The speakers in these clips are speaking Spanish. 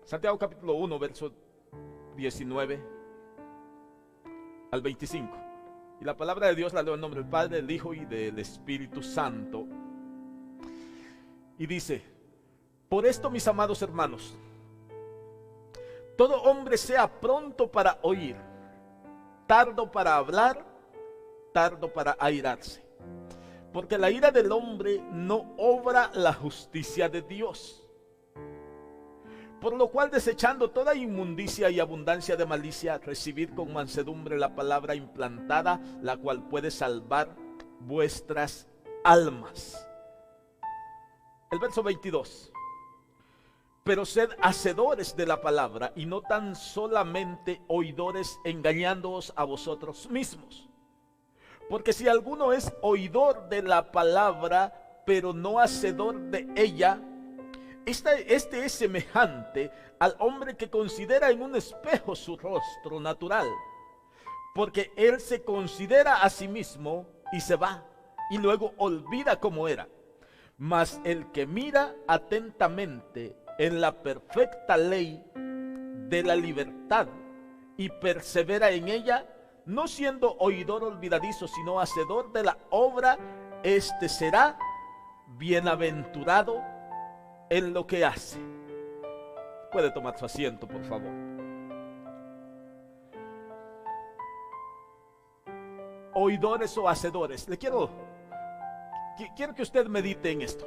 Santiago capítulo 1, verso 19 al 25. Y la palabra de Dios la leo en nombre del Padre, del Hijo y del Espíritu Santo. Y dice: por esto, mis amados hermanos, todo hombre sea pronto para oír, tardo para hablar, tardo para airarse, porque la ira del hombre no obra la justicia de Dios. Por lo cual, desechando toda inmundicia y abundancia de malicia, recibid con mansedumbre la palabra implantada, la cual puede salvar vuestras almas. El verso 22. Pero sed hacedores de la palabra y no tan solamente oidores, engañándoos a vosotros mismos. Porque si alguno es oidor de la palabra, pero no hacedor de ella, este es semejante al hombre que considera en un espejo su rostro natural, porque él se considera a sí mismo y se va, y luego olvida cómo era. Mas el que mira atentamente en la perfecta ley de la libertad y persevera en ella, no siendo oidor olvidadizo, sino hacedor de la obra, este será bienaventurado en lo que hace. Puede tomar su asiento, por favor. Oidores o hacedores. Quiero que usted medite en esto.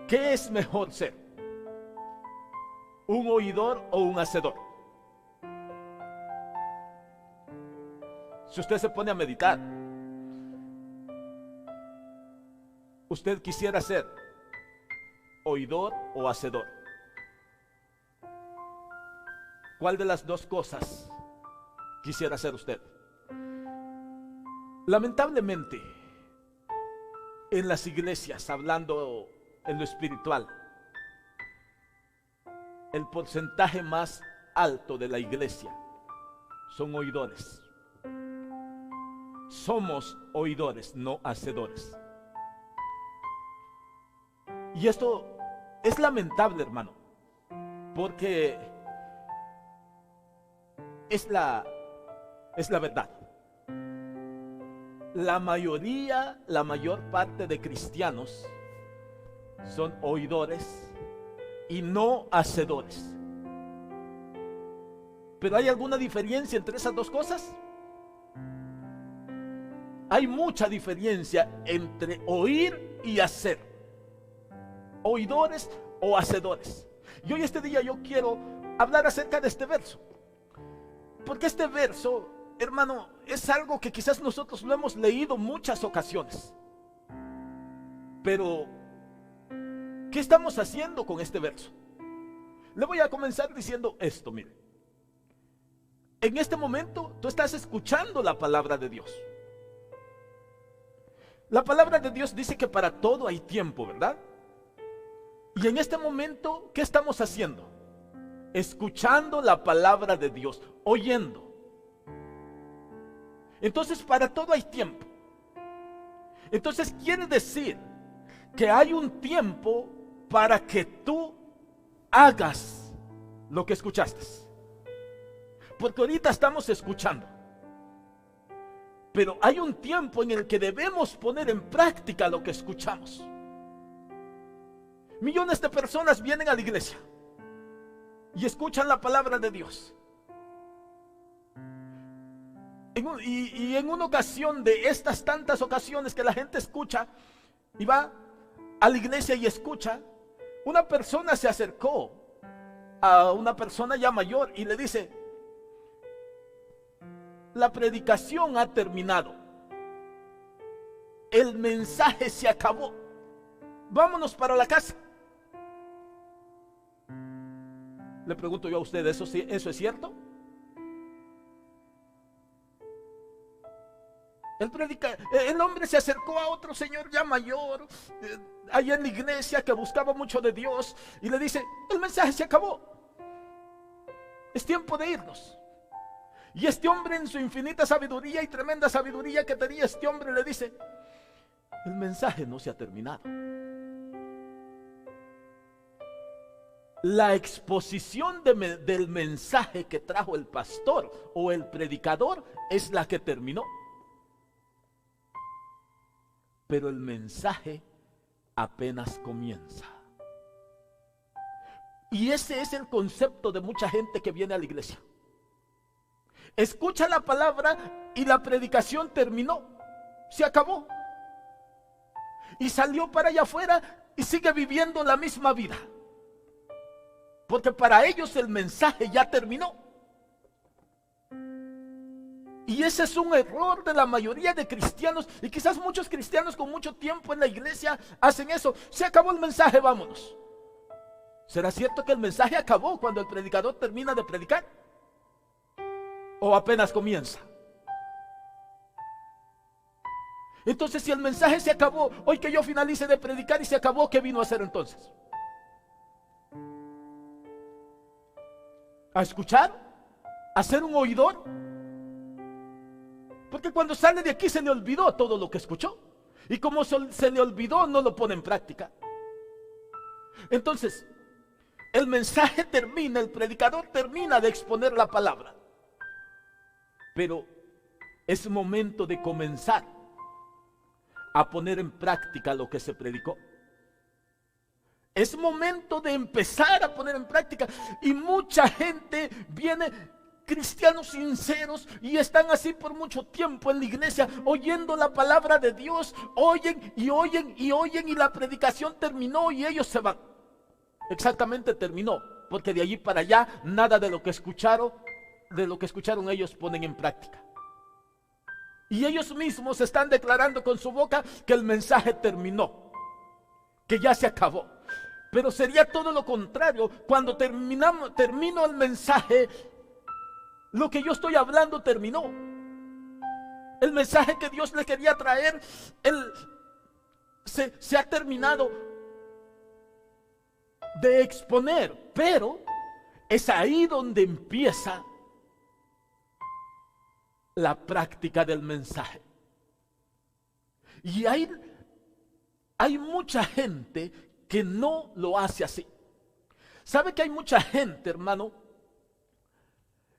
¿Qué es mejor ser? ¿Un oidor o un hacedor? Si usted se pone a meditar, ¿usted quisiera ser oidor o hacedor? ¿Cuál de las dos cosas quisiera ser usted? Lamentablemente, en las iglesias, hablando en lo espiritual, el porcentaje más alto de la iglesia son oidores. Somos oidores, no hacedores. Y esto es lamentable, hermano, porque es la verdad. La mayor parte de cristianos son oidores y no hacedores. Pero ¿hay alguna diferencia entre esas dos cosas? Hay mucha diferencia entre oír y hacer. Oidores o hacedores. Y hoy este día yo quiero hablar acerca de este verso, porque este verso, hermano, es algo que quizás nosotros lo hemos leído muchas ocasiones, pero ¿qué estamos haciendo con este verso? Le voy a comenzar diciendo esto, mire. En este momento tú estás escuchando la palabra de Dios. La palabra de Dios dice que para todo hay tiempo, ¿verdad? Y en este momento, ¿qué estamos haciendo? Escuchando la palabra de Dios, oyendo. Entonces, para todo hay tiempo. Entonces, quiere decir que hay un tiempo para que tú hagas lo que escuchaste. Porque ahorita estamos escuchando, pero hay un tiempo en el que debemos poner en práctica lo que escuchamos. Millones de personas vienen a la iglesia y escuchan la palabra de Dios. Y en una ocasión de estas tantas ocasiones que la gente escucha y va a la iglesia y escucha, una persona se acercó a una persona ya mayor y le dice: la predicación ha terminado, el mensaje se acabó, vámonos para la casa. Le pregunto yo a usted, ¿eso es cierto? El hombre se acercó a otro señor ya mayor, allá en la iglesia, que buscaba mucho de Dios, y le dice: el mensaje se acabó, es tiempo de irnos. Y este hombre, en su infinita sabiduría y tremenda sabiduría que tenía este hombre, le dice: el mensaje no se ha terminado. la exposición del mensaje que trajo el pastor o el predicador es la que terminó. Pero el mensaje apenas comienza. Y ese es el concepto de mucha gente que viene a la iglesia. Escucha la palabra y la predicación terminó, se acabó. Y salió para allá afuera y sigue viviendo la misma vida. Porque para ellos el mensaje ya terminó. Y ese es un error de la mayoría de cristianos. Y quizás muchos cristianos con mucho tiempo en la iglesia hacen eso. Se acabó el mensaje, vámonos. ¿Será cierto que el mensaje acabó cuando el predicador termina de predicar? ¿O apenas comienza? Entonces, si el mensaje se acabó, hoy que yo finalice de predicar y se acabó, ¿qué vino a hacer entonces? ¿A escuchar? ¿A ser un oidor? Porque cuando sale de aquí se le olvidó todo lo que escuchó. Y como se le olvidó, no lo pone en práctica. Entonces, el mensaje termina, el predicador termina de exponer la palabra. Pero es momento de comenzar a poner en práctica lo que se predicó. Es momento de empezar a poner en práctica. Y mucha gente viene, cristianos sinceros, y están así por mucho tiempo en la iglesia, oyendo la palabra de Dios, oyen y oyen y oyen, y la predicación terminó y ellos se van. Exactamente, terminó, porque de allí para allá nada de lo que escucharon ellos ponen en práctica. Y ellos mismos están declarando con su boca que el mensaje terminó, que ya se acabó. Pero sería todo lo contrario. Cuando termino el mensaje, lo que yo estoy hablando terminó. El mensaje que Dios le quería traer, se ha terminado de exponer. Pero es ahí donde empieza la práctica del mensaje. Y hay mucha gente que no lo hace así. ¿Sabe que hay mucha gente, hermano,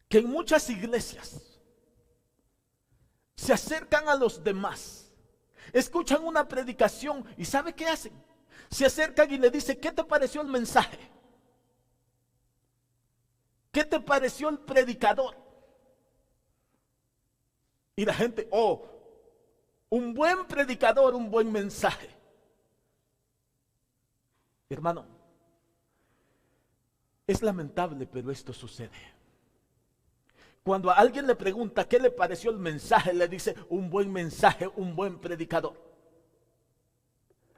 que en muchas iglesias se acercan a los demás, escuchan una predicación y ¿sabe qué hacen? Se acercan y le dicen: ¿qué te pareció el mensaje? ¿Qué te pareció el predicador? Y la gente: oh, un buen predicador, un buen mensaje. Hermano, es lamentable, pero esto sucede. Cuando a alguien le pregunta qué le pareció el mensaje, le dice: un buen mensaje, un buen predicador.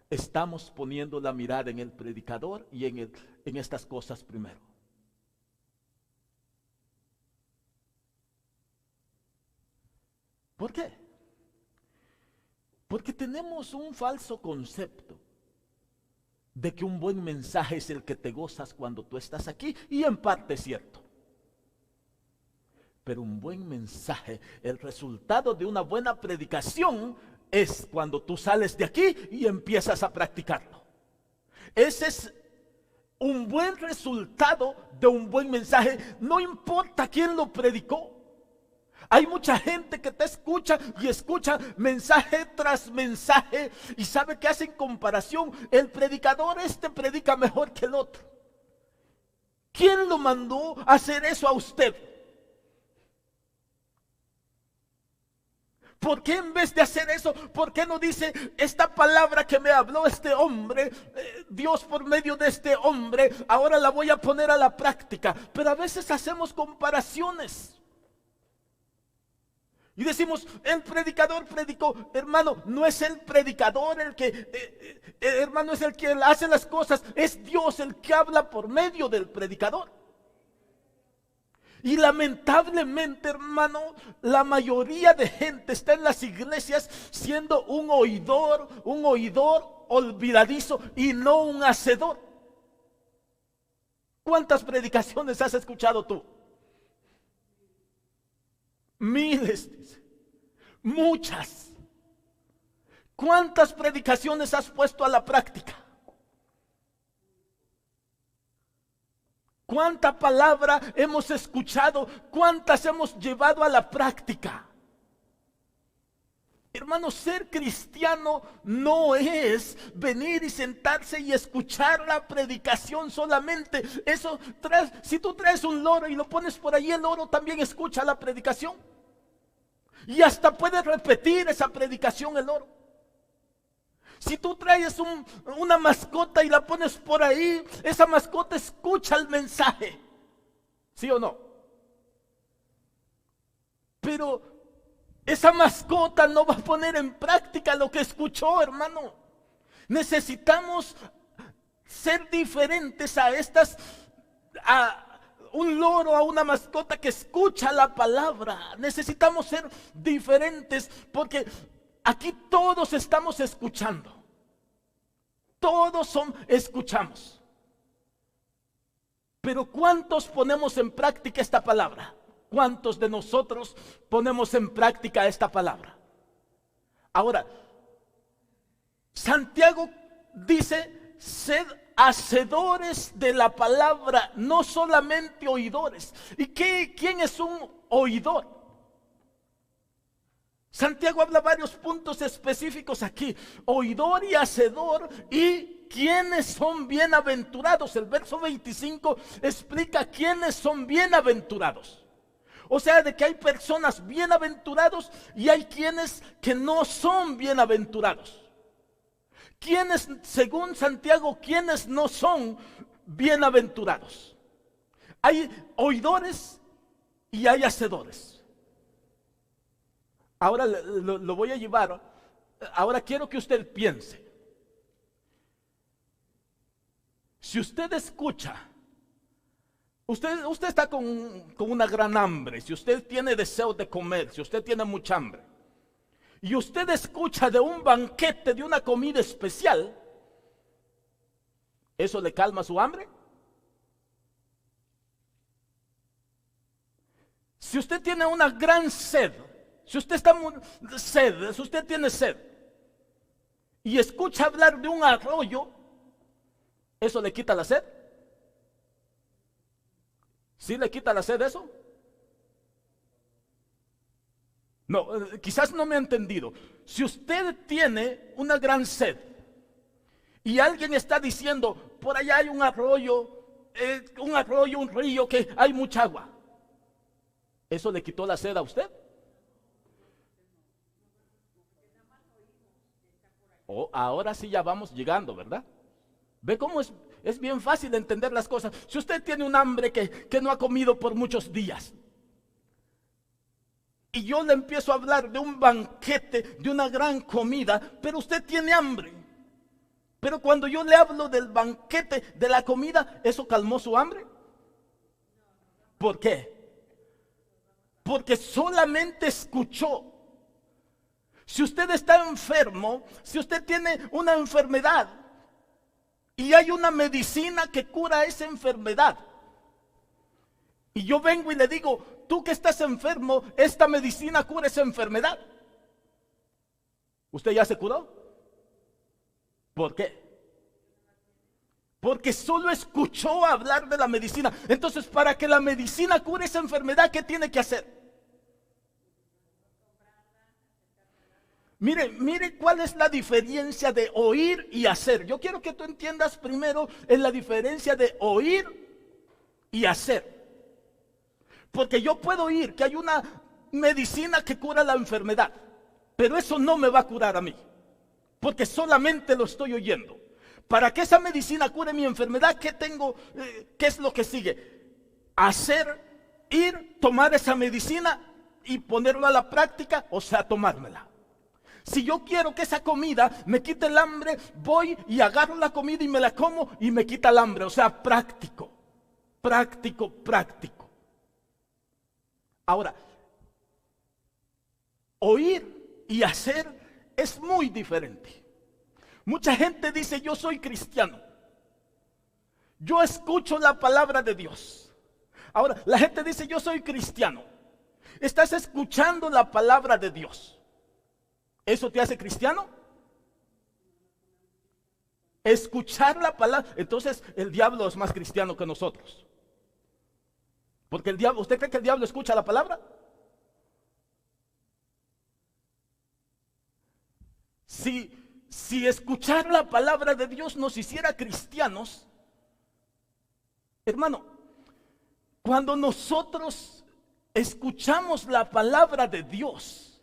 Estamos poniendo la mirada en el predicador y en estas cosas primero. ¿Por qué? Porque tenemos un falso concepto de que un buen mensaje es el que te gozas cuando tú estás aquí, y en parte es cierto. Pero un buen mensaje, el resultado de una buena predicación, es cuando tú sales de aquí y empiezas a practicarlo. Ese es un buen resultado de un buen mensaje, no importa quién lo predicó. Hay mucha gente que te escucha y escucha mensaje tras mensaje, y sabe que hacen comparación. El predicador predica mejor que el otro. ¿Quién lo mandó a hacer eso a usted? ¿Por qué en vez de hacer eso, por qué no dice: esta palabra que me habló este hombre, Dios por medio de este hombre, ahora la voy a poner a la práctica? Pero a veces hacemos comparaciones. Y decimos: el predicador predicó. Hermano, no es el predicador el que, hermano, es el que hace las cosas. Es Dios el que habla por medio del predicador. Y lamentablemente, hermano, la mayoría de gente está en las iglesias siendo un oidor olvidadizo y no un hacedor. ¿Cuántas predicaciones has escuchado tú? Miles, muchas. ¿Cuántas predicaciones has puesto a la práctica? ¿Cuánta palabra hemos escuchado? ¿Cuántas hemos llevado a la práctica? Hermanos, ser cristiano no es venir y sentarse y escuchar la predicación solamente. Eso si tú traes un loro y lo pones por ahí, el loro también escucha la predicación. Y hasta puede repetir esa predicación el loro. Si tú traes una mascota y la pones por ahí, esa mascota escucha el mensaje. ¿Sí o no? Pero esa mascota no va a poner en práctica lo que escuchó, hermano. Necesitamos ser diferentes a un loro, a una mascota que escucha la palabra. Necesitamos ser diferentes porque aquí todos estamos escuchando. Todos escuchamos. Pero ¿cuántos ponemos en práctica esta palabra? ¿Cuántos de nosotros ponemos en práctica esta palabra? Ahora, Santiago dice, sed hacedores de la palabra, no solamente oidores. ¿Y quién es un oidor? Santiago habla varios puntos específicos aquí. Oidor y hacedor. ¿Y quiénes son bienaventurados? El verso 25 explica quiénes son bienaventurados. O sea, de que hay personas bienaventurados y hay quienes que no son bienaventurados. ¿Quiénes, según Santiago, quiénes no son bienaventurados? Hay oidores y hay hacedores. Ahora lo voy a llevar. Ahora quiero que usted piense. Si usted escucha, usted está con una gran hambre, si usted tiene deseo de comer, si usted tiene mucha hambre, y usted escucha de un banquete, de una comida especial, ¿eso le calma su hambre? Si usted tiene una gran sed, si usted si usted tiene sed, y escucha hablar de un arroyo, ¿eso le quita la sed? ¿Sí le quita la sed eso? No, quizás no me ha entendido. Si usted tiene una gran sed y alguien está diciendo, por allá hay un arroyo, un río que hay mucha agua, ¿eso le quitó la sed a usted? Oh, ahora sí ya vamos llegando, ¿verdad? ¿Ve cómo es bien fácil entender las cosas? Si usted tiene un hambre que no ha comido por muchos días, y yo le empiezo a hablar de un banquete, de una gran comida, pero usted tiene hambre. Pero cuando yo le hablo del banquete, de la comida, ¿eso calmó su hambre? ¿Por qué? Porque solamente escuchó. Si usted está enfermo, si usted tiene una enfermedad y hay una medicina que cura esa enfermedad, y yo vengo y le digo, tú que estás enfermo, esta medicina cura esa enfermedad, ¿usted ya se curó? ¿Por qué? Porque solo escuchó hablar de la medicina. Entonces, para que la medicina cure esa enfermedad, ¿qué tiene que hacer? Mire cuál es la diferencia de oír y hacer. Yo quiero que tú entiendas primero en la diferencia de oír y hacer. Porque yo puedo oír que hay una medicina que cura la enfermedad, pero eso no me va a curar a mí, porque solamente lo estoy oyendo. Para que esa medicina cure mi enfermedad, ¿qué es lo que sigue? Hacer, ir, tomar esa medicina y ponerlo a la práctica, o sea, tomármela. Si yo quiero que esa comida me quite el hambre, voy y agarro la comida y me la como y me quita el hambre. O sea, práctico. Ahora, oír y hacer es muy diferente. Mucha gente dice, yo soy cristiano. Yo escucho la palabra de Dios. Ahora, la gente dice, yo soy cristiano. Estás escuchando la palabra de Dios. ¿Eso te hace cristiano? Escuchar la palabra. Entonces el diablo es más cristiano que nosotros. Porque el diablo, ¿usted cree que el diablo escucha la palabra? Si escuchar la palabra de Dios nos hiciera cristianos, hermano, cuando nosotros escuchamos la palabra de Dios,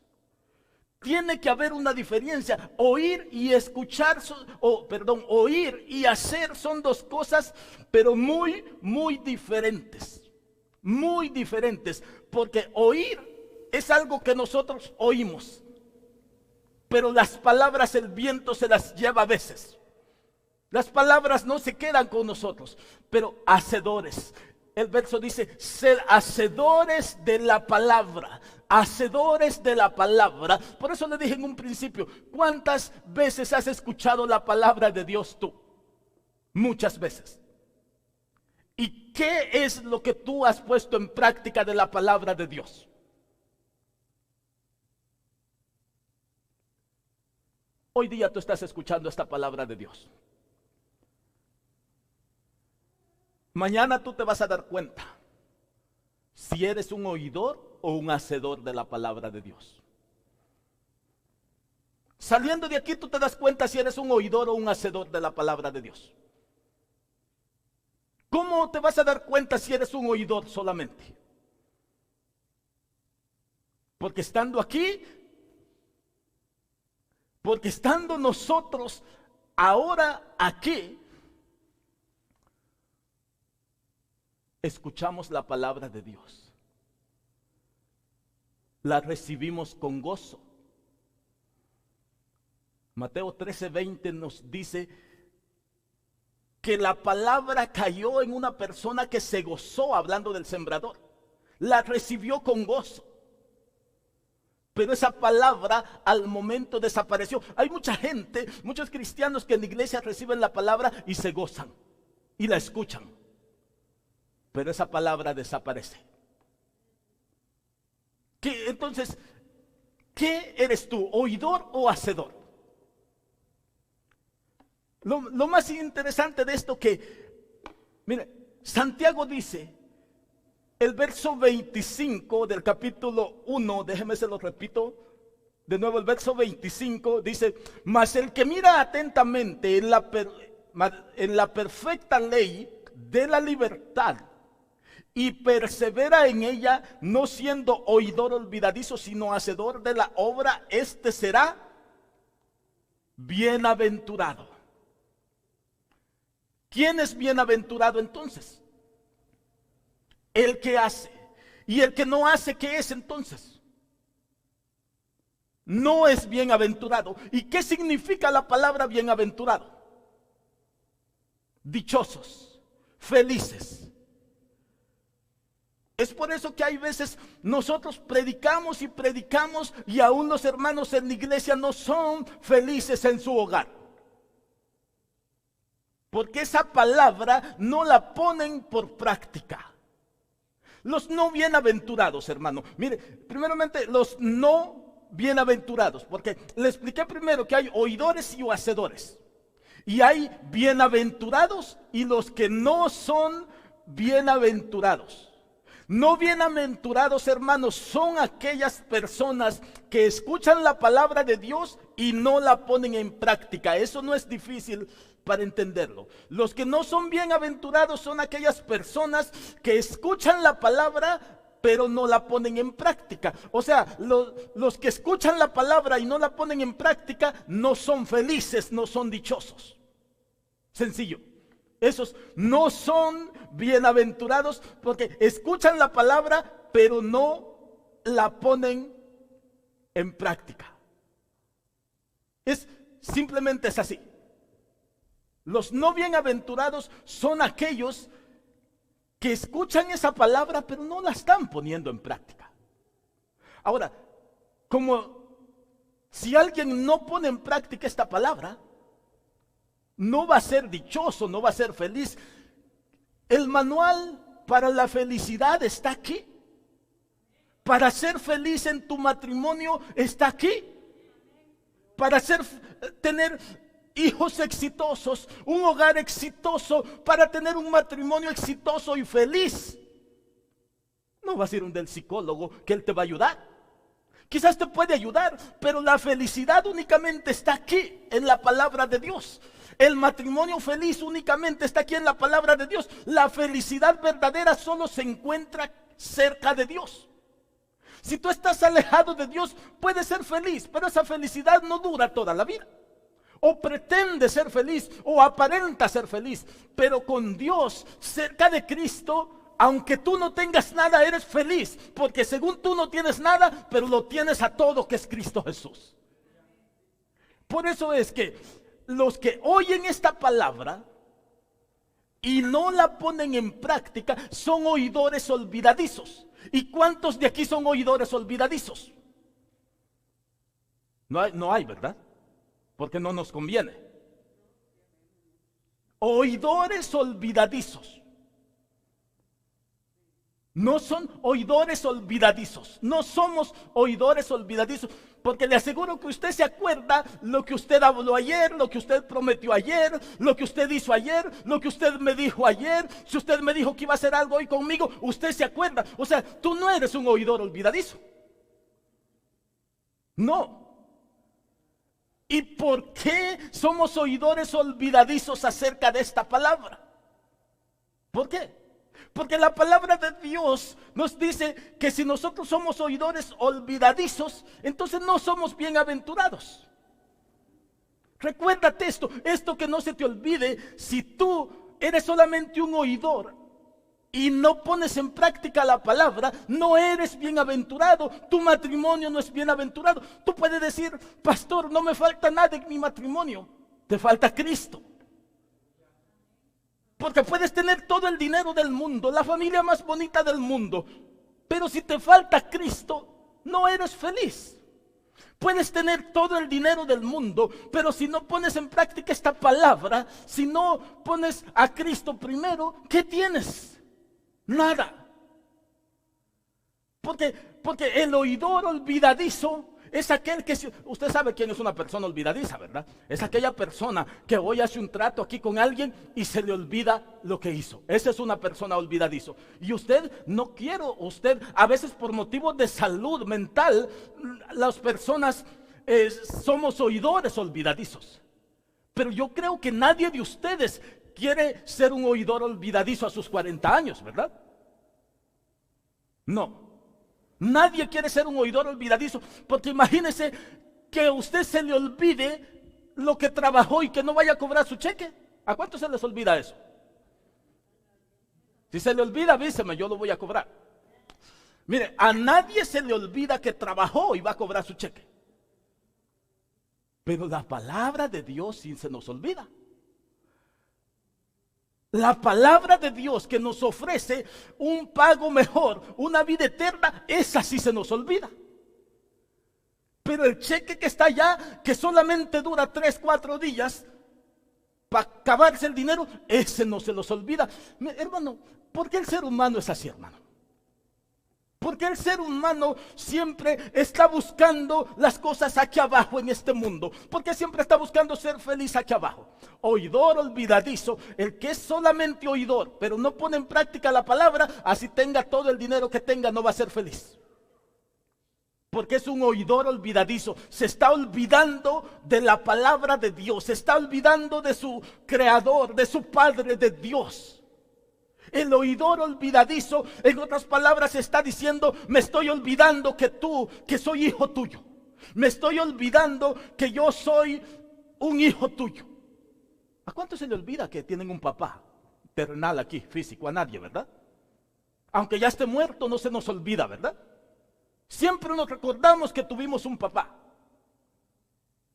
tiene que haber una diferencia. Oír y escuchar, oír y hacer son dos cosas, pero muy, muy diferentes. Muy diferentes. Porque oír es algo que nosotros oímos, pero las palabras el viento se las lleva a veces. Las palabras no se quedan con nosotros, pero hacedores. El verso dice, sed hacedores de la palabra. Hacedores de la palabra. Por eso le dije en un principio, ¿cuántas veces has escuchado la palabra de Dios tú? Muchas veces. ¿Y qué es lo que tú has puesto en práctica de la palabra de Dios? Hoy día tú estás escuchando esta palabra de Dios. Mañana tú te vas a dar cuenta si eres un oidor o un hacedor de la palabra de Dios. Saliendo de aquí tú te das cuenta si eres un oidor o un hacedor de la palabra de Dios. ¿Cómo te vas a dar cuenta si eres un oidor solamente? Porque estando aquí, porque estando nosotros ahora aquí, escuchamos la palabra de Dios, la recibimos con gozo. Mateo 13:20 nos dice que la palabra cayó en una persona que se gozó, hablando del sembrador, la recibió con gozo. Pero esa palabra al momento desapareció. Hay mucha gente, muchos cristianos que en la iglesia reciben la palabra y se gozan y la escuchan, pero esa palabra desaparece. Entonces, ¿qué eres tú? ¿Oidor o hacedor? Lo más interesante de esto que, mire, Santiago dice, el verso 25 del capítulo 1, déjeme se lo repito, de nuevo el verso 25 dice, mas el que mira atentamente en la perfecta ley de la libertad, y persevera en ella, no siendo oidor olvidadizo, sino hacedor de la obra, este será bienaventurado. ¿Quién es bienaventurado entonces? El que hace. ¿Y el que no hace, qué es entonces? No es bienaventurado. ¿Y qué significa la palabra bienaventurado? Dichosos, felices. Es por eso que hay veces nosotros predicamos y aún los hermanos en la iglesia no son felices en su hogar. Porque esa palabra no la ponen por práctica. Los no bienaventurados, hermano. Mire, primeramente los no bienaventurados. Porque le expliqué primero que hay oidores y hacedores. Y hay bienaventurados y los que no son bienaventurados. No bienaventurados, hermanos, son aquellas personas que escuchan la palabra de Dios y no la ponen en práctica. Eso no es difícil para entenderlo. Los que no son bienaventurados son aquellas personas que escuchan la palabra pero no la ponen en práctica. O sea, los que escuchan la palabra y no la ponen en práctica no son felices, no son dichosos. Sencillo. Esos no son bienaventurados porque escuchan la palabra pero no la ponen en práctica. Simplemente es así. Los no bienaventurados son aquellos que escuchan esa palabra pero no la están poniendo en práctica. Ahora, como si alguien no pone en práctica esta palabra, no va a ser dichoso, no va a ser feliz. El manual para la felicidad está aquí. Para ser feliz en tu matrimonio está aquí. Para tener hijos exitosos, un hogar exitoso, para tener un matrimonio exitoso y feliz, No vas a ir donde el psicólogo, que él te va a ayudar. Quizás te puede ayudar, pero la felicidad únicamente está aquí, en la palabra de Dios. El matrimonio feliz únicamente está aquí en la palabra de Dios. La felicidad verdadera solo se encuentra cerca de Dios. Si tú estás alejado de Dios, puedes ser feliz, pero esa felicidad no dura toda la vida. O pretende ser feliz, o aparenta ser feliz, pero con Dios, cerca de Cristo, aunque tú no tengas nada, eres feliz, porque según tú no tienes nada, pero lo tienes a todo, que es Cristo Jesús. Por eso es que los que oyen esta palabra y no la ponen en práctica son oidores olvidadizos. ¿Y cuántos de aquí son oidores olvidadizos? No hay, ¿verdad? Porque no nos conviene. Oidores olvidadizos. No son oidores olvidadizos. No somos oidores olvidadizos. Porque le aseguro que usted se acuerda lo que usted habló ayer, lo que usted prometió ayer, lo que usted hizo ayer, lo que usted me dijo ayer. Si usted me dijo que iba a hacer algo hoy conmigo, usted se acuerda. O sea, tú no eres un oidor olvidadizo. No. ¿Y por qué somos oidores olvidadizos acerca de esta palabra? ¿Por qué? Porque la palabra de Dios nos dice que si nosotros somos oidores olvidadizos, entonces no somos bienaventurados. Recuérdate esto que no se te olvide. Si tú eres solamente un oidor y no pones en práctica la palabra, no eres bienaventurado. Tu matrimonio no es bienaventurado. Tú puedes decir: pastor, no me falta nada en mi matrimonio. Te falta Cristo. Porque puedes tener todo el dinero del mundo, la familia más bonita del mundo, pero si te falta Cristo, no eres feliz. Puedes tener todo el dinero del mundo, pero si no pones en práctica esta palabra, si no pones a Cristo primero, ¿qué tienes? Nada. Porque el oidor olvidadizo es aquel que, usted sabe quién es una persona olvidadiza, ¿verdad? Es aquella persona que hoy hace un trato aquí con alguien y se le olvida lo que hizo. Esa es una persona olvidadizo. Y usted no quiere, a veces por motivos de salud mental, las personas somos oidores olvidadizos. Pero yo creo que nadie de ustedes quiere ser un oidor olvidadizo a sus 40 años, ¿verdad? No. Nadie quiere ser un oidor olvidadizo, porque imagínese que a usted se le olvide lo que trabajó y que no vaya a cobrar su cheque. ¿A cuánto se les olvida eso? Si se le olvida, avíseme, yo lo voy a cobrar. Mire, a nadie se le olvida que trabajó y va a cobrar su cheque. Pero la palabra de Dios sí se nos olvida. La palabra de Dios que nos ofrece un pago mejor, una vida eterna, esa sí se nos olvida. Pero el cheque que está allá, que solamente dura 3, 4 días para acabarse el dinero, ese no se los olvida. Hermano, ¿por qué el ser humano es así, hermano? Porque el ser humano siempre está buscando las cosas aquí abajo en este mundo. Porque siempre está buscando ser feliz aquí abajo. Oidor olvidadizo, el que es solamente oidor, pero no pone en práctica la palabra, así tenga todo el dinero que tenga, no va a ser feliz. Porque es un oidor olvidadizo. Se está olvidando de la palabra de Dios. Se está olvidando de su creador, de su Padre, de Dios. El oidor olvidadizo, en otras palabras, está diciendo: me estoy olvidando que soy hijo tuyo. Me estoy olvidando que yo soy un hijo tuyo. ¿A cuánto se le olvida que tienen un papá terrenal aquí, físico? A nadie, ¿verdad? Aunque ya esté muerto, no se nos olvida, ¿verdad? Siempre nos recordamos que tuvimos un papá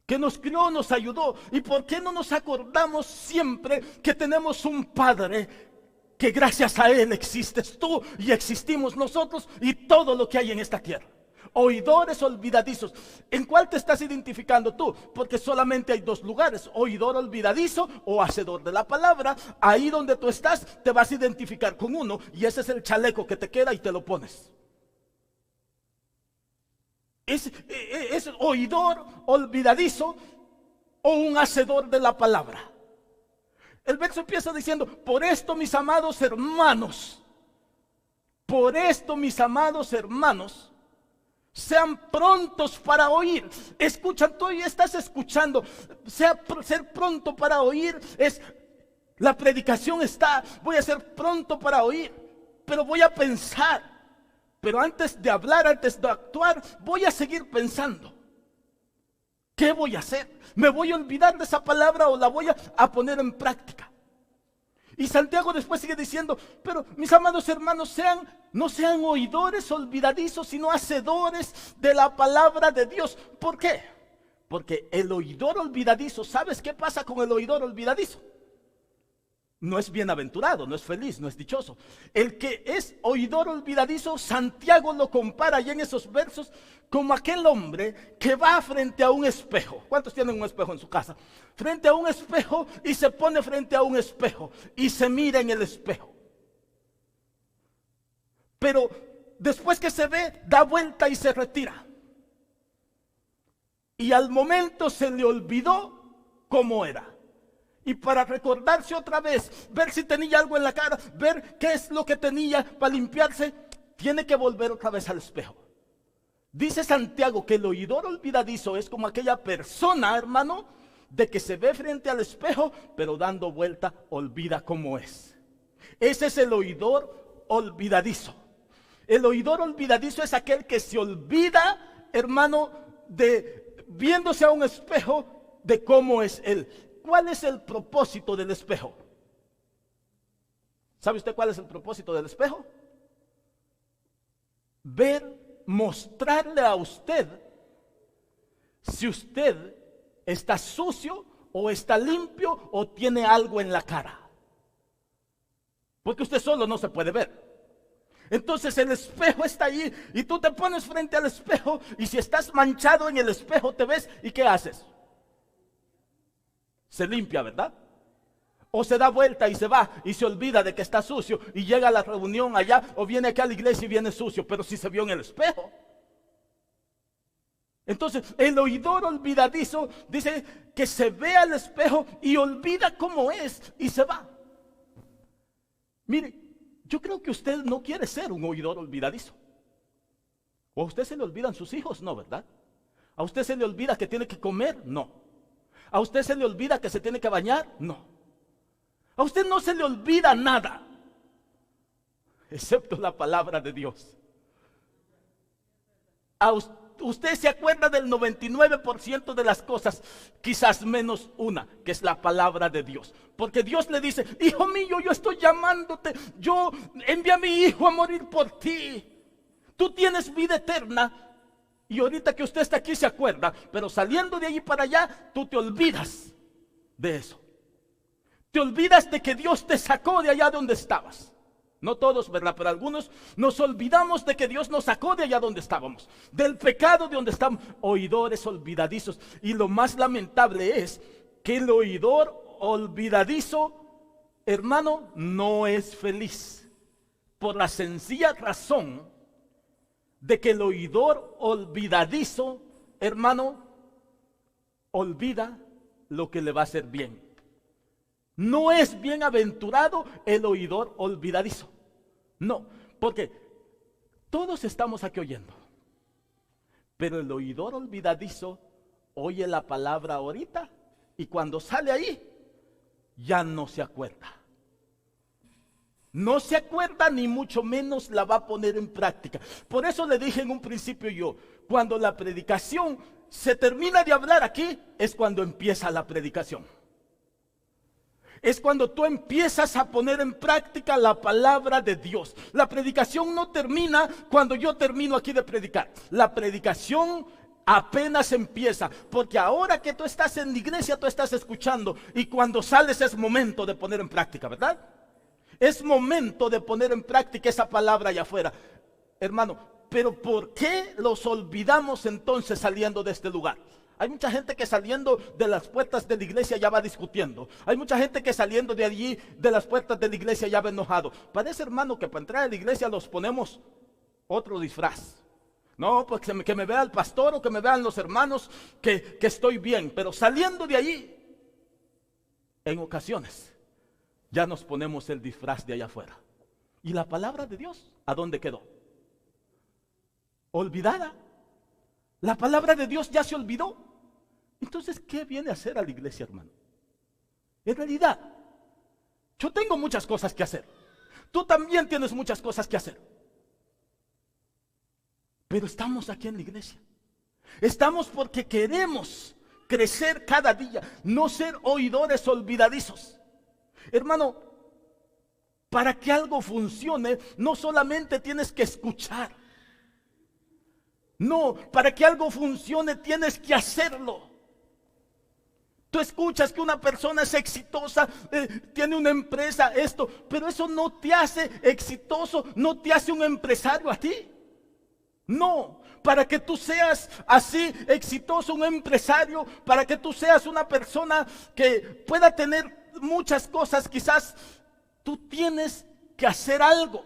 que nos crió, nos ayudó. ¿Y por qué no nos acordamos siempre que tenemos un padre que gracias a él existes tú y existimos nosotros y todo lo que hay en esta tierra? Oidores olvidadizos. ¿En cuál te estás identificando tú? Porque solamente hay 2 lugares: oidor olvidadizo o hacedor de la palabra. Ahí donde tú estás te vas a identificar con uno, y ese es el chaleco que te queda y te lo pones. ¿Es oidor olvidadizo o un hacedor de la palabra? El verso empieza diciendo: por esto, mis amados hermanos, Por esto, mis amados hermanos, sean prontos para oír. Escuchan, tú ya estás escuchando. Ser pronto para oír es, la predicación está, voy a ser pronto para oír, pero voy a pensar. Pero antes de hablar, antes de actuar, voy a seguir pensando. ¿Qué voy a hacer? ¿Me voy a olvidar de esa palabra o la voy a poner en práctica? Y Santiago después sigue diciendo, pero mis amados hermanos, no sean oidores olvidadizos, sino hacedores de la palabra de Dios. ¿Por qué? Porque el oidor olvidadizo, ¿sabes qué pasa con el oidor olvidadizo? No es bienaventurado, no es feliz, no es dichoso. El que es oidor olvidadizo, Santiago lo compara ya en esos versos como aquel hombre que va frente a un espejo. ¿Cuántos tienen un espejo en su casa? Frente a un espejo y se pone frente a un espejo y se mira en el espejo. Pero después que se ve, da vuelta y se retira. Y al momento se le olvidó cómo era. Y para recordarse otra vez, ver si tenía algo en la cara, ver qué es lo que tenía para limpiarse, tiene que volver otra vez al espejo. Dice Santiago que el oidor olvidadizo es como aquella persona, hermano, de que se ve frente al espejo, pero dando vuelta olvida cómo es. Ese es el oidor olvidadizo. El oidor olvidadizo es aquel que se olvida, hermano, de viéndose a un espejo, de cómo es él. ¿Cuál es el propósito del espejo? ¿Sabe usted cuál es el propósito del espejo? Mostrarle a usted si usted está sucio o está limpio o tiene algo en la cara. Porque usted solo no se puede ver. Entonces el espejo está allí y tú te pones frente al espejo y si estás manchado en el espejo te ves y ¿qué haces? Se limpia, ¿verdad? O se da vuelta y se va y se olvida de que está sucio y llega a la reunión allá o viene aquí a la iglesia y viene sucio, pero si se vio en el espejo. Entonces el oidor olvidadizo dice que se ve al espejo y olvida cómo es y se va. Mire, yo creo que usted no quiere ser un oidor olvidadizo. ¿O a usted se le olvidan sus hijos? No, ¿verdad? ¿A usted se le olvida que tiene que comer? No. ¿A usted se le olvida que se tiene que bañar? No. A usted no se le olvida nada, excepto la palabra de Dios. Usted se acuerda del 99% de las cosas, quizás menos una, que es la palabra de Dios. Porque Dios le dice, hijo mío, yo estoy llamándote, yo envié a mi hijo a morir por ti. Tú tienes vida eterna. Y ahorita que usted está aquí se acuerda, pero saliendo de allí para allá, tú te olvidas de eso. Te olvidas de que Dios te sacó de allá donde estabas. No todos, ¿verdad? Pero algunos nos olvidamos de que Dios nos sacó de allá donde estábamos. Del pecado de donde estamos. Oidores olvidadizos. Y lo más lamentable es que el oidor olvidadizo, hermano, no es feliz. Por la sencilla razón de que el oidor olvidadizo, hermano, olvida lo que le va a hacer bien. No es bienaventurado el oidor olvidadizo. No, porque todos estamos aquí oyendo. Pero el oidor olvidadizo oye la palabra ahorita y cuando sale ahí ya no se acuerda. No se acuerda ni mucho menos la va a poner en práctica. Por eso le dije en un principio yo, cuando la predicación se termina de hablar aquí, es cuando empieza la predicación. Es cuando tú empiezas a poner en práctica la palabra de Dios. La predicación no termina cuando yo termino aquí de predicar. La predicación apenas empieza, porque ahora que tú estás en la iglesia, tú estás escuchando y cuando sales es momento de poner en práctica, ¿verdad? Es momento de poner en práctica esa palabra allá afuera. Hermano, pero ¿por qué los olvidamos entonces saliendo de este lugar? Hay mucha gente que saliendo de las puertas de la iglesia ya va discutiendo. Hay mucha gente que saliendo de allí, de las puertas de la iglesia, ya va enojado. Parece, hermano, que para entrar a la iglesia los ponemos otro disfraz. No, pues que me vea el pastor o que me vean los hermanos que estoy bien. Pero saliendo de allí, en ocasiones, ya nos ponemos el disfraz de allá afuera. ¿Y la palabra de Dios a dónde quedó? Olvidada. La palabra de Dios ya se olvidó. Entonces, ¿qué viene a hacer a la iglesia, hermano? En realidad, yo tengo muchas cosas que hacer. Tú también tienes muchas cosas que hacer. Pero estamos aquí en la iglesia. Estamos porque queremos crecer cada día, no ser oidores olvidadizos. Hermano, para que algo funcione, no solamente tienes que escuchar. No, para que algo funcione tienes que hacerlo. Tú escuchas que una persona es exitosa, tiene una empresa, esto, pero eso no te hace exitoso, no te hace un empresario a ti. No, para que tú seas así exitoso, un empresario, para que tú seas una persona que pueda tener muchas cosas, quizás tú tienes que hacer algo.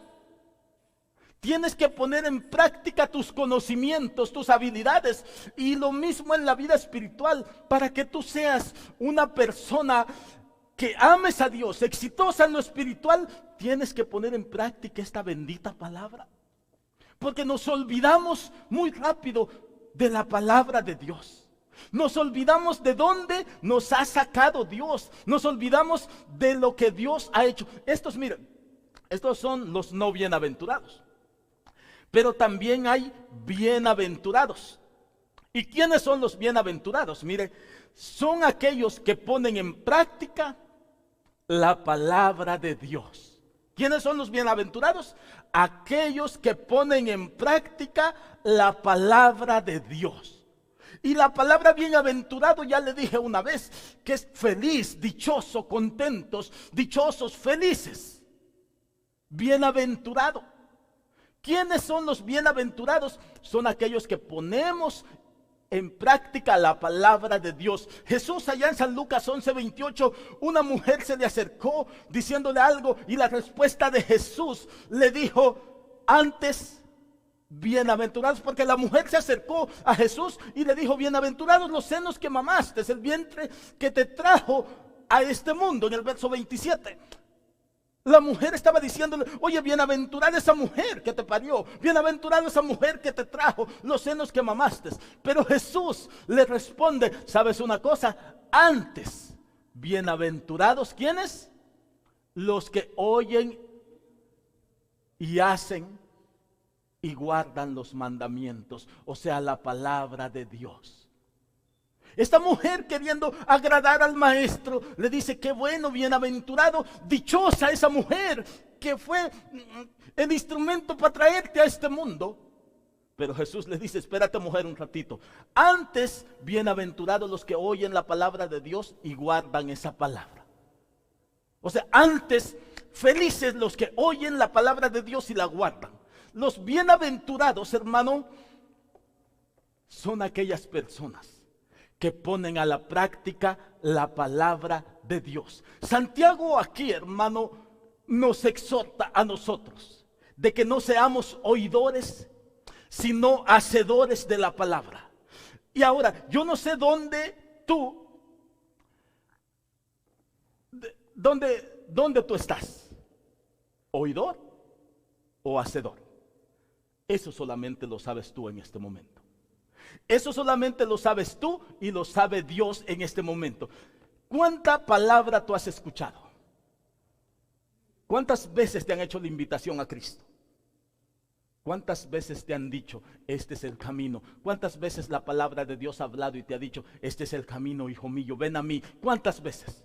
Tienes que poner en práctica tus conocimientos, tus habilidades, y lo mismo en la vida espiritual. Para que tú seas una persona que ames a Dios, exitosa en lo espiritual, tienes que poner en práctica esta bendita palabra. Porque nos olvidamos muy rápido de la palabra de Dios. Nos olvidamos de dónde nos ha sacado Dios. Nos olvidamos de lo que Dios ha hecho. Miren, estos son los no bienaventurados. Pero también hay bienaventurados. ¿Y quiénes son los bienaventurados? Mire, son aquellos que ponen en práctica la palabra de Dios. ¿Quiénes son los bienaventurados? Aquellos que ponen en práctica la palabra de Dios. Y la palabra bienaventurado, ya le dije una vez, que es feliz, dichoso, contentos, dichosos, felices. Bienaventurado. ¿Quiénes son los bienaventurados? Son aquellos que ponemos en práctica la palabra de Dios. Jesús, allá en San Lucas 11:28, una mujer se le acercó diciéndole algo, y la respuesta de Jesús le dijo: antes, bienaventurados, porque la mujer se acercó a Jesús y le dijo: bienaventurados los senos que mamaste, es el vientre que te trajo a este mundo. En el verso 27, la mujer estaba diciéndole: oye, bienaventurada esa mujer que te parió, bienaventurada esa mujer que te trajo los senos que mamaste. Pero Jesús le responde: ¿sabes una cosa? Antes, bienaventurados, ¿quiénes? Los que oyen y hacen y guardan los mandamientos, o sea, la palabra de Dios. Esta mujer, queriendo agradar al maestro, le dice: qué bueno, bienaventurado, dichosa esa mujer que fue el instrumento para traerte a este mundo. Pero Jesús le dice: espérate, mujer, un ratito. Antes, bienaventurados los que oyen la palabra de Dios y guardan esa palabra. O sea, antes, felices los que oyen la palabra de Dios y la guardan. Los bienaventurados, hermano, son aquellas personas que ponen a la práctica la palabra de Dios. Santiago aquí, hermano, nos exhorta a nosotros de que no seamos oidores, sino hacedores de la palabra. Y ahora, yo no sé dónde tú estás, oidor o hacedor. Eso solamente lo sabes tú en este momento. Eso solamente lo sabes tú y lo sabe Dios en este momento. ¿Cuánta palabra tú has escuchado? ¿Cuántas veces te han hecho la invitación a Cristo? ¿Cuántas veces te han dicho: este es el camino? ¿Cuántas veces la palabra de Dios ha hablado y te ha dicho: este es el camino, hijo mío, ven a mí? ¿Cuántas veces?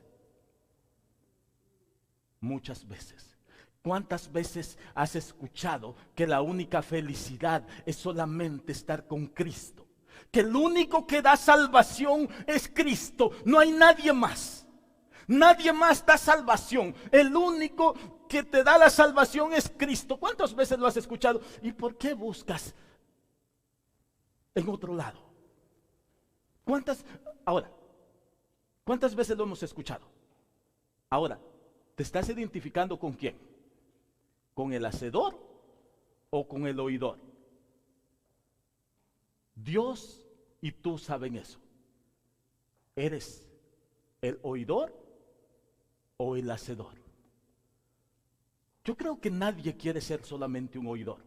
Muchas veces. ¿Cuántas veces has escuchado que la única felicidad es solamente estar con Cristo? Que el único que da salvación es Cristo, no hay nadie más. Nadie más da salvación. El único que te da la salvación es Cristo. ¿Cuántas veces lo has escuchado? ¿Y por qué buscas en otro lado? ¿Cuántas veces lo hemos escuchado? Ahora, ¿te estás identificando con quién? ¿Con el hacedor o con el oidor? Dios y tú saben eso. ¿Eres el oidor o el hacedor? Yo creo que nadie quiere ser solamente un oidor.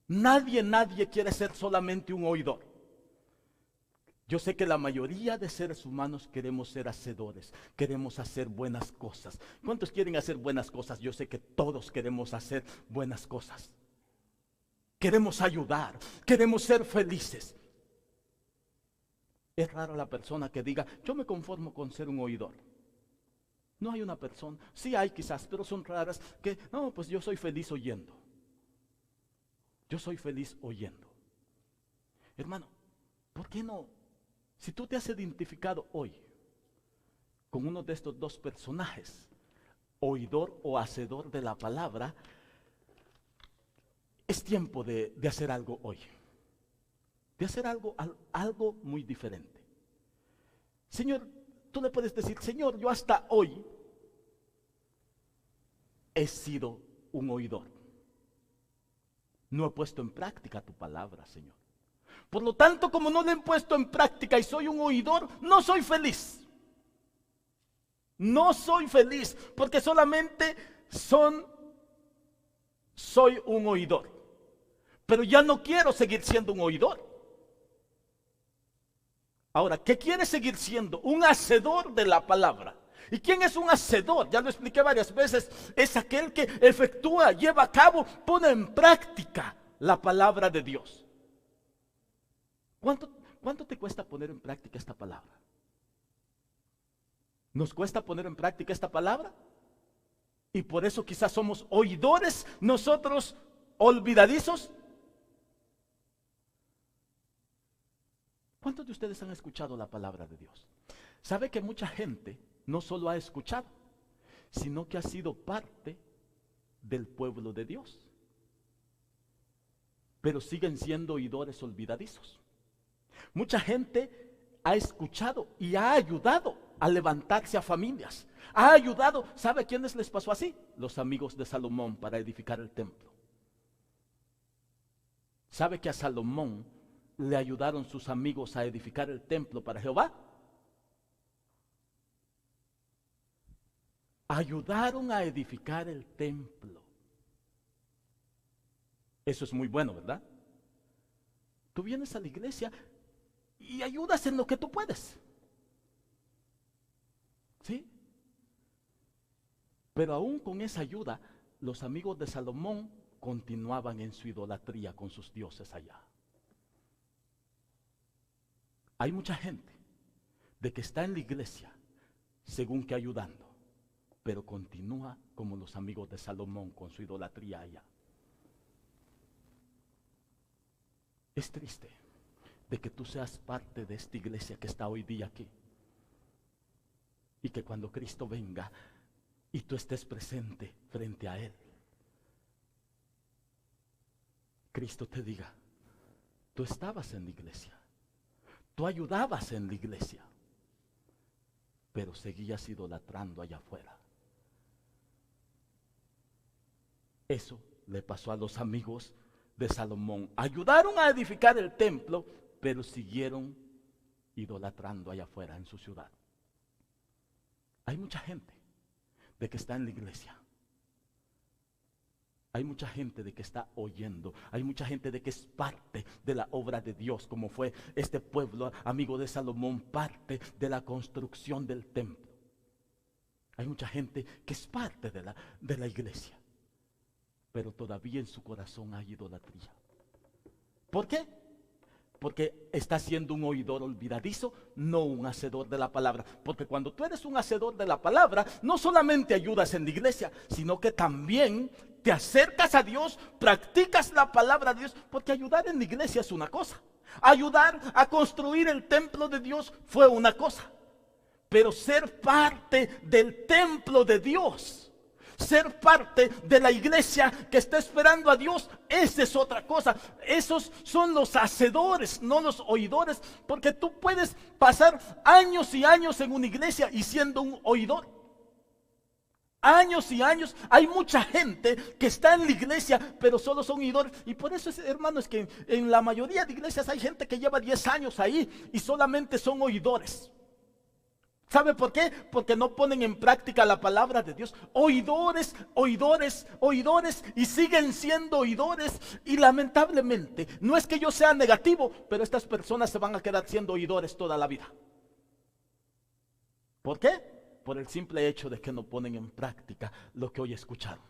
Nadie quiere ser solamente un oidor. Yo sé que la mayoría de seres humanos queremos ser hacedores, queremos hacer buenas cosas. ¿Cuántos quieren hacer buenas cosas? Yo sé que todos queremos hacer buenas cosas. Queremos ayudar, queremos ser felices. Es raro la persona que diga, yo me conformo con ser un oidor. No hay una persona, sí hay quizás, pero son raras que, no, pues yo soy feliz oyendo. Yo soy feliz oyendo. Hermano, ¿por qué no? Si tú te has identificado hoy con uno de estos dos personajes, oidor o hacedor de la palabra, es tiempo de hacer algo hoy. De hacer algo muy diferente. Señor, tú le puedes decir, Señor, yo hasta hoy he sido un oidor. No he puesto en práctica tu palabra, Señor. Por lo tanto, como no la he puesto en práctica y soy un oidor, no soy feliz. No soy feliz porque solamente soy un oidor. Pero ya no quiero seguir siendo un oidor. Ahora, ¿qué quiere seguir siendo? Un hacedor de la palabra. ¿Y quién es un hacedor? Ya lo expliqué varias veces. Es aquel que efectúa, lleva a cabo, pone en práctica la palabra de Dios. ¿Cuánto te cuesta poner en práctica esta palabra? ¿Nos cuesta poner en práctica esta palabra? Y por eso quizás somos oidores, nosotros olvidadizos. ¿Cuántos de ustedes han escuchado la palabra de Dios? ¿Sabe que mucha gente no solo ha escuchado, sino que ha sido parte del pueblo de Dios? Pero siguen siendo oidores olvidadizos. Mucha gente ha escuchado y ha ayudado a levantarse a familias. Ha ayudado, ¿sabe a quiénes les pasó así? Los amigos de Salomón para edificar el templo. ¿Sabe que a Salomón le ayudaron sus amigos a edificar el templo para Jehová? Ayudaron a edificar el templo. Eso es muy bueno, ¿verdad? Tú vienes a la iglesia y ayudas en lo que tú puedes. ¿Sí? Pero aún con esa ayuda, los amigos de Salomón continuaban en su idolatría con sus dioses allá. Hay mucha gente de que está en la iglesia según que ayudando, pero continúa como los amigos de Salomón con su idolatría allá. Es triste de que tú seas parte de esta iglesia que está hoy día aquí y que cuando Cristo venga y tú estés presente frente a Él, Cristo te diga, tú estabas en la iglesia, tú ayudabas en la iglesia, pero seguías idolatrando allá afuera. Eso le pasó a los amigos de Salomón. Ayudaron a edificar el templo, pero siguieron idolatrando allá afuera en su ciudad. Hay mucha gente de que está en la iglesia. Hay mucha gente de que está oyendo. Hay mucha gente de que es parte de la obra de Dios, como fue este pueblo, amigo de Salomón, parte de la construcción del templo. Hay mucha gente que es parte de la iglesia, pero todavía en su corazón hay idolatría. ¿Por qué? Porque está siendo un oidor olvidadizo, no un hacedor de la palabra. Porque cuando tú eres un hacedor de la palabra, no solamente ayudas en la iglesia, sino que también te acercas a Dios, practicas la palabra de Dios. Porque ayudar en la iglesia es una cosa, ayudar a construir el templo de Dios fue una cosa, pero ser parte del templo de Dios, ser parte de la iglesia que está esperando a Dios, esa es otra cosa. Esos son los hacedores, no los oidores. Porque tú puedes pasar años y años en una iglesia y siendo un oidor. Años y años. Hay mucha gente que está en la iglesia, pero solo son oidores. Y por eso, hermano, es que en la mayoría de iglesias hay gente que lleva 10 años ahí y solamente son oidores. ¿Sabe por qué? Porque no ponen en práctica la palabra de Dios. Oidores, oidores, oidores, y siguen siendo oidores. Y lamentablemente, no es que yo sea negativo, pero estas personas se van a quedar siendo oidores toda la vida. ¿Por qué? Por el simple hecho de que no ponen en práctica lo que hoy escucharon.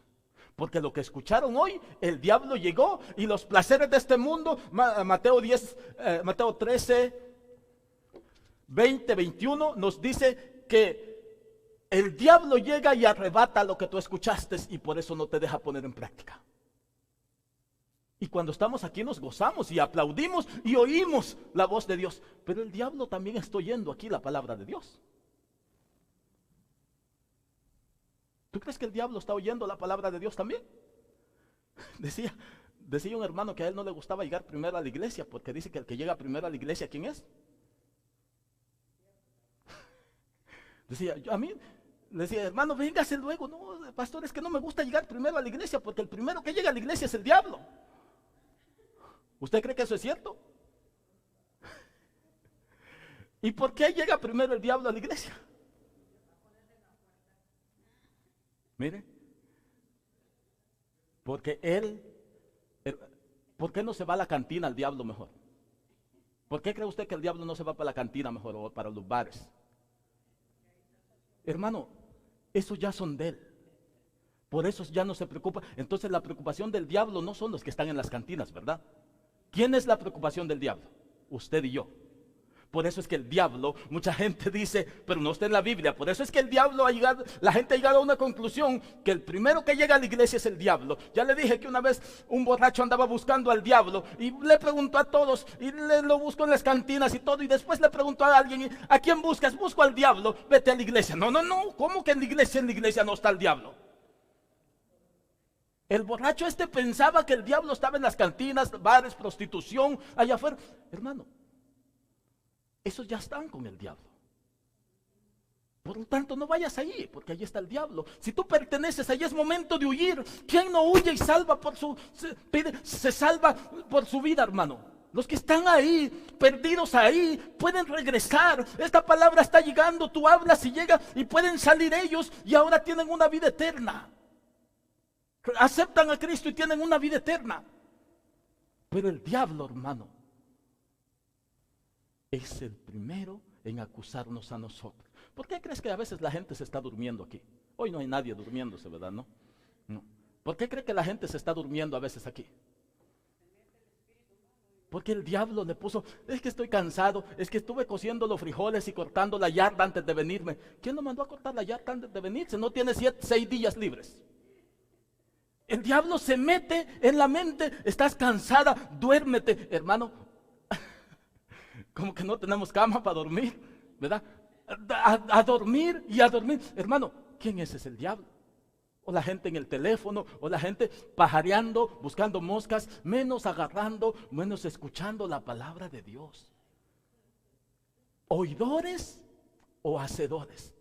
Porque lo que escucharon hoy, el diablo llegó y los placeres de este mundo, Mateo 13, 20, 21 nos dice que el diablo llega y arrebata lo que tú escuchaste y por eso no te deja poner en práctica. Y cuando estamos aquí nos gozamos y aplaudimos y oímos la voz de Dios, pero el diablo también está oyendo aquí la palabra de Dios. ¿Tú crees que el diablo está oyendo la palabra de Dios también? Decía un hermano que a él no le gustaba llegar primero a la iglesia, porque dice que el que llega primero a la iglesia, ¿quién es? Decía, a mí le decía, hermano, véngase luego. No, pastor, es que no me gusta llegar primero a la iglesia, porque el primero que llega a la iglesia es el diablo. ¿Usted cree que eso es cierto? ¿Y por qué llega primero el diablo a la iglesia? Mire, porque ¿por qué no se va a la cantina el diablo mejor? ¿Por qué cree usted que el diablo no se va para la cantina mejor o para los bares? Hermano, esos ya son de él. Por eso ya no se preocupa. Entonces la preocupación del diablo no son los que están en las cantinas, ¿verdad? ¿Quién es la preocupación del diablo? Usted y yo. Por eso es que el diablo, mucha gente dice, pero no está en la Biblia. Por eso es que el diablo la gente ha llegado a una conclusión que el primero que llega a la iglesia es el diablo. Ya le dije que una vez un borracho andaba buscando al diablo y le preguntó a todos y lo buscó en las cantinas y todo, y después le preguntó a alguien, ¿a quién buscas? Busco al diablo, vete a la iglesia. No, ¿cómo que en la iglesia no está el diablo? El borracho pensaba que el diablo estaba en las cantinas, bares, prostitución, allá afuera. Hermano, esos ya están con el diablo. Por lo tanto, no vayas ahí, porque allí está el diablo. Si tú perteneces, allí es momento de huir. ¿Quién no huye y se salva por su vida, hermano? Los que están ahí, perdidos ahí, pueden regresar. Esta palabra está llegando, tú hablas y llega y pueden salir ellos y ahora tienen una vida eterna. Aceptan a Cristo y tienen una vida eterna. Pero el diablo, hermano, es el primero en acusarnos a nosotros. ¿Por qué crees que a veces la gente se está durmiendo aquí? Hoy no hay nadie durmiéndose, ¿verdad? No. ¿Por qué cree que la gente se está durmiendo a veces aquí? Porque el diablo le puso, es que estoy cansado, es que estuve cociendo los frijoles y cortando la yarda antes de venirme. ¿Quién lo mandó a cortar la yarda antes de venirse? No tiene 6 días libres. El diablo se mete en la mente, estás cansada, duérmete, hermano. Como que no tenemos cama para dormir, ¿verdad? A dormir y a dormir. Hermano, ¿quién es el diablo? O la gente en el teléfono, o la gente pajareando, buscando moscas, menos agarrando, menos escuchando la palabra de Dios. ¿Oidores o hacedores?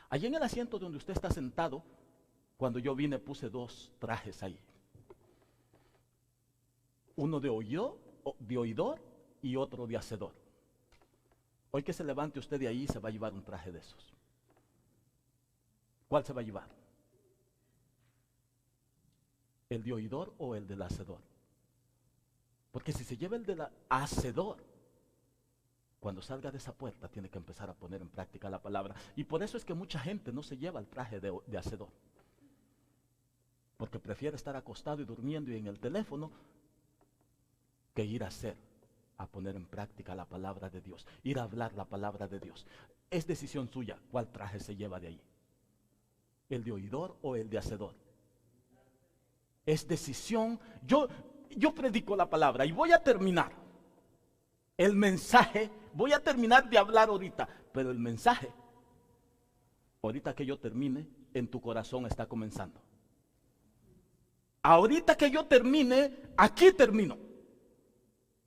Allí en el asiento donde usted está sentado, cuando yo vine puse 2 trajes ahí. Uno de oidor y otro de hacedor. Hoy que se levante usted de ahí se va a llevar un traje de esos. ¿Cuál se va a llevar? ¿El de oidor o el del hacedor? Porque si se lleva el del hacedor, cuando salga de esa puerta tiene que empezar a poner en práctica la palabra. Y por eso es que mucha gente no se lleva el traje de hacedor, porque prefiere estar acostado y durmiendo y en el teléfono que ir a hacer, a poner en práctica la palabra de Dios, ir a hablar la palabra de Dios. Es decisión suya cuál traje se lleva de ahí, el de oidor o el de hacedor. Es decisión. Yo predico la palabra y voy a terminar el mensaje, voy a terminar de hablar ahorita, pero el mensaje, ahorita que yo termine, en tu corazón está comenzando. Ahorita que yo termine, aquí termino.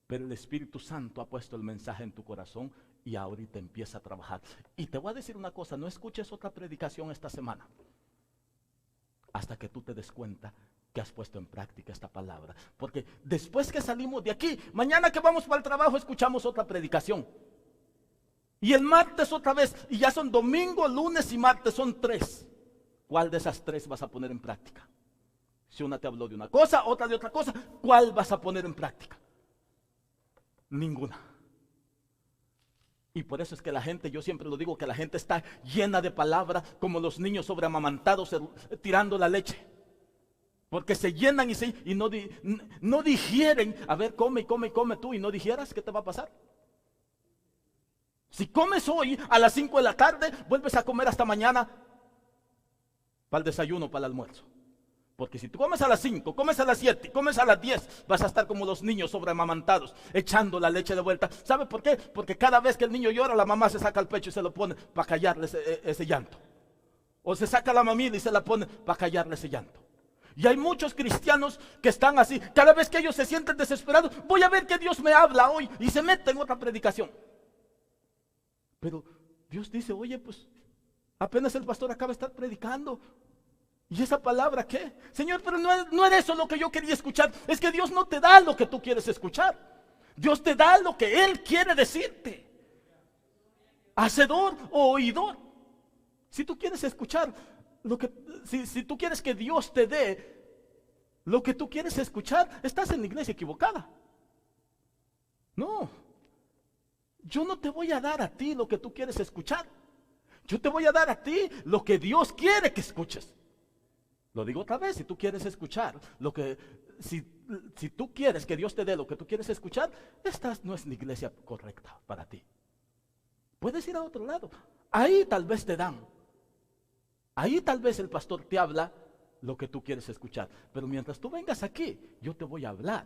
Pero el Espíritu Santo ha puesto el mensaje en tu corazón y ahorita empieza a trabajar. Y te voy a decir una cosa, no escuches otra predicación esta semana hasta que tú te des cuenta que has puesto en práctica esta palabra. Porque después que salimos de aquí, mañana que vamos para el trabajo escuchamos otra predicación. Y el martes otra vez. Y ya son domingo, lunes y martes, son 3. ¿Cuál de esas 3 vas a poner en práctica? Si una te habló de una cosa, otra de otra cosa, ¿cuál vas a poner en práctica? Ninguna. Y por eso es que la gente, yo siempre lo digo, que la gente está llena de palabras como los niños sobreamamantados tirando la leche. Porque se llenan y no digieren. A ver, come tú y no digieras, ¿qué te va a pasar? Si comes hoy a las 5 de la tarde, vuelves a comer hasta mañana para el desayuno, para el almuerzo. Porque si tú comes a las 5, comes a las 7, comes a las 10, vas a estar como los niños sobreamamantados, echando la leche de vuelta. ¿Sabe por qué? Porque cada vez que el niño llora, la mamá se saca el pecho y se lo pone para callarle ese llanto. O se saca la mamila y se la pone para callarle ese llanto. Y hay muchos cristianos que están así. Cada vez que ellos se sienten desesperados, voy a ver que Dios me habla hoy, y se meten en otra predicación. Pero Dios dice, oye, pues apenas el pastor acaba de estar predicando. ¿Y esa palabra qué? Señor, pero no era eso lo que yo quería escuchar. Es que Dios no te da lo que tú quieres escuchar. Dios te da lo que Él quiere decirte. Hacedor o oidor. Si tú quieres escuchar si tú quieres que Dios te dé lo que tú quieres escuchar, estás en la iglesia equivocada. No. Yo no te voy a dar a ti lo que tú quieres escuchar. Yo te voy a dar a ti lo que Dios quiere que escuches. Lo digo otra vez, si tú quieres escuchar si tú quieres que Dios te dé lo que tú quieres escuchar, esta no es la iglesia correcta para ti. Puedes ir a otro lado. Ahí tal vez te dan. Ahí tal vez el pastor te habla lo que tú quieres escuchar. Pero mientras tú vengas aquí, yo te voy a hablar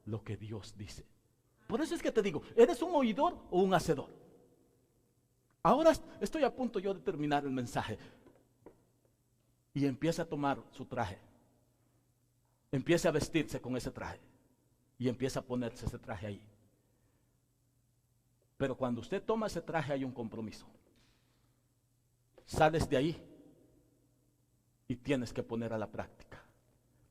lo que Dios dice. Por eso es que te digo, ¿eres un oidor o un hacedor? Ahora estoy a punto yo de terminar el mensaje. Y empieza a tomar su traje. Empieza a vestirse con ese traje. Y empieza a ponerse ese traje ahí. Pero cuando usted toma ese traje hay un compromiso. Sales de ahí y tienes que poner a la práctica.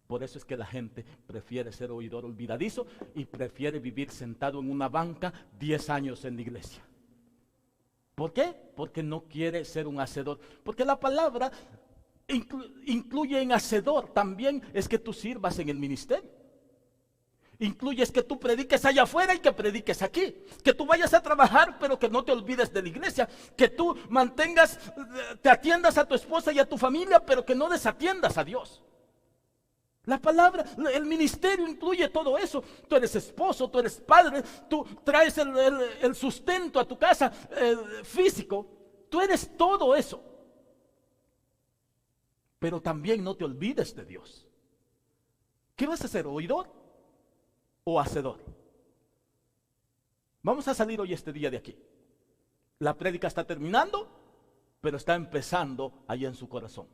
Por eso es que la gente prefiere ser oidor olvidadizo y prefiere vivir sentado en una banca 10 años en la iglesia. ¿Por qué? Porque no quiere ser un hacedor. Porque la palabra incluye en hacedor también es que tú sirvas en el ministerio. Incluye es que tú prediques allá afuera y que prediques aquí. Que tú vayas a trabajar pero que no te olvides de la iglesia. Que tú te atiendas a tu esposa y a tu familia pero que no desatiendas a Dios. La palabra, el ministerio incluye todo eso. Tú eres esposo, tú eres padre, tú traes el sustento a tu casa físico. Tú eres todo eso. Pero también no te olvides de Dios. ¿Qué vas a hacer? ¿Oidor o hacedor? Vamos a salir hoy este día de aquí. La prédica está terminando, pero está empezando ahí en su corazón.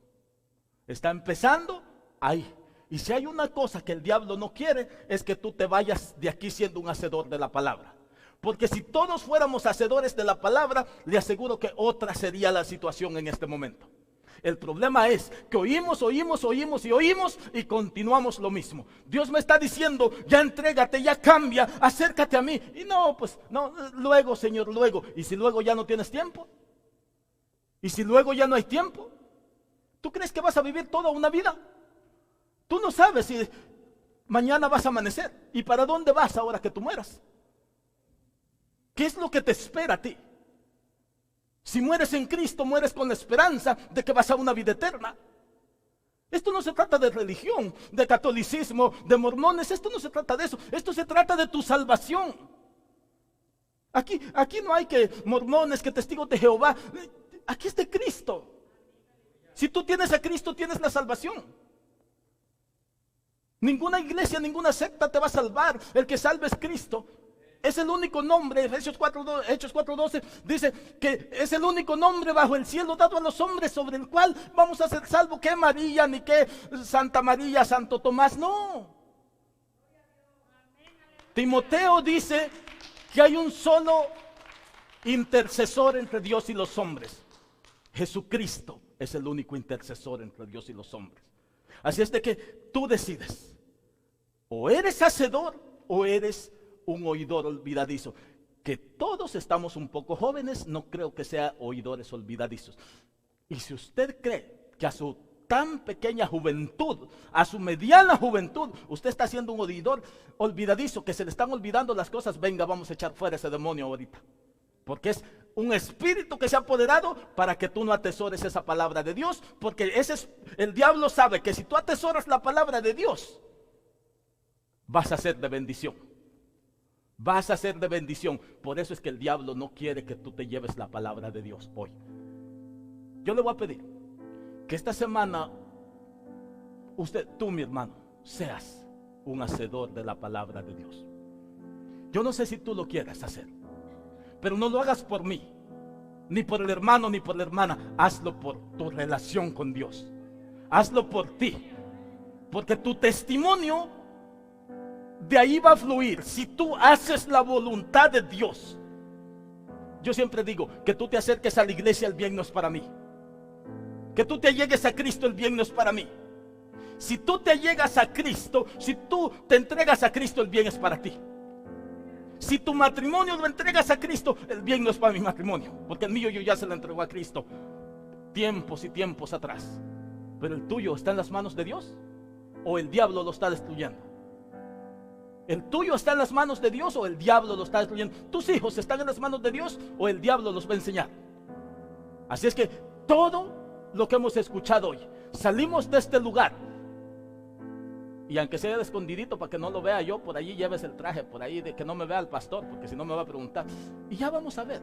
Está empezando ahí. Y si hay una cosa que el diablo no quiere, es que tú te vayas de aquí siendo un hacedor de la palabra. Porque si todos fuéramos hacedores de la palabra, le aseguro que otra sería la situación en este momento. El problema es que oímos y continuamos lo mismo. Dios me está diciendo, ya entrégate, ya cambia, acércate a mí. Y no, pues, no, luego, Señor, luego. ¿Y si luego ya no tienes tiempo? ¿Y si luego ya no hay tiempo? ¿Tú crees que vas a vivir toda una vida? Tú no sabes si mañana vas a amanecer. ¿Y para dónde vas ahora que tú mueras? ¿Qué es lo que te espera a ti? Si mueres en Cristo, mueres con la esperanza de que vas a una vida eterna. Esto no se trata de religión, de catolicismo, de mormones. Esto no se trata de eso. Esto se trata de tu salvación. Aquí no hay que mormones, que testigos de Jehová. Aquí es de Cristo. Si tú tienes a Cristo, tienes la salvación. Ninguna iglesia, ninguna secta te va a salvar. El que salve es Cristo. Es el único nombre. Hechos 4:12 dice que es el único nombre bajo el cielo dado a los hombres sobre el cual vamos a ser salvos. Que María, ni que Santa María, Santo Tomás, no. Timoteo dice que hay un solo intercesor entre Dios y los hombres. Jesucristo es el único intercesor entre Dios y los hombres. Así es de que tú decides. O eres hacedor o eres un oidor olvidadizo. que todos estamos un poco jóvenes, no creo que sea oidores olvidadizos. Y si usted cree que a su tan pequeña juventud, a su mediana juventud, usted está siendo un oidor olvidadizo, que se le están olvidando las cosas, venga, vamos a echar fuera ese demonio ahorita. Porque es un espíritu que se ha apoderado para que tú no atesores esa palabra de Dios, porque el diablo sabe que si tú atesoras la palabra de Dios, vas a ser de bendición. Vas a ser de bendición. Por eso es que el diablo no quiere que tú te lleves la palabra de Dios hoy. Yo le voy a pedir que esta semana tú, mi hermano, seas un hacedor de la palabra de Dios. Yo no sé si tú lo quieras hacer, pero no lo hagas por mí, ni por el hermano, ni por la hermana. Hazlo por tu relación con Dios. Hazlo por ti, porque tu testimonio de ahí va a fluir. Si tú haces la voluntad de Dios. Yo siempre digo que tú te acerques a la iglesia, el bien no es para mí. Que tú te allegues a Cristo, el bien no es para mí. Si tú te allegas a Cristo, si tú te entregas a Cristo, el bien es para ti. Si tu matrimonio lo entregas a Cristo, el bien no es para mi matrimonio, porque el mío yo ya se lo entregó a Cristo tiempos y tiempos atrás. Pero el tuyo está en las manos de Dios, o el diablo lo está destruyendo. ¿El tuyo está en las manos de Dios o el diablo lo está destruyendo? ¿Tus hijos están en las manos de Dios o el diablo los va a enseñar? Así es que todo lo que hemos escuchado hoy, salimos de este lugar, y aunque sea de escondidito para que no lo vea yo, por allí lleves el traje, por ahí de que no me vea el pastor, porque si no me va a preguntar. Y ya vamos a ver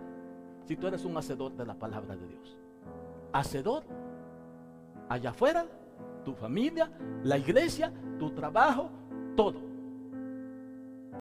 si tú eres un hacedor de la palabra de Dios. Hacedor allá afuera, tu familia, la iglesia, tu trabajo, todo.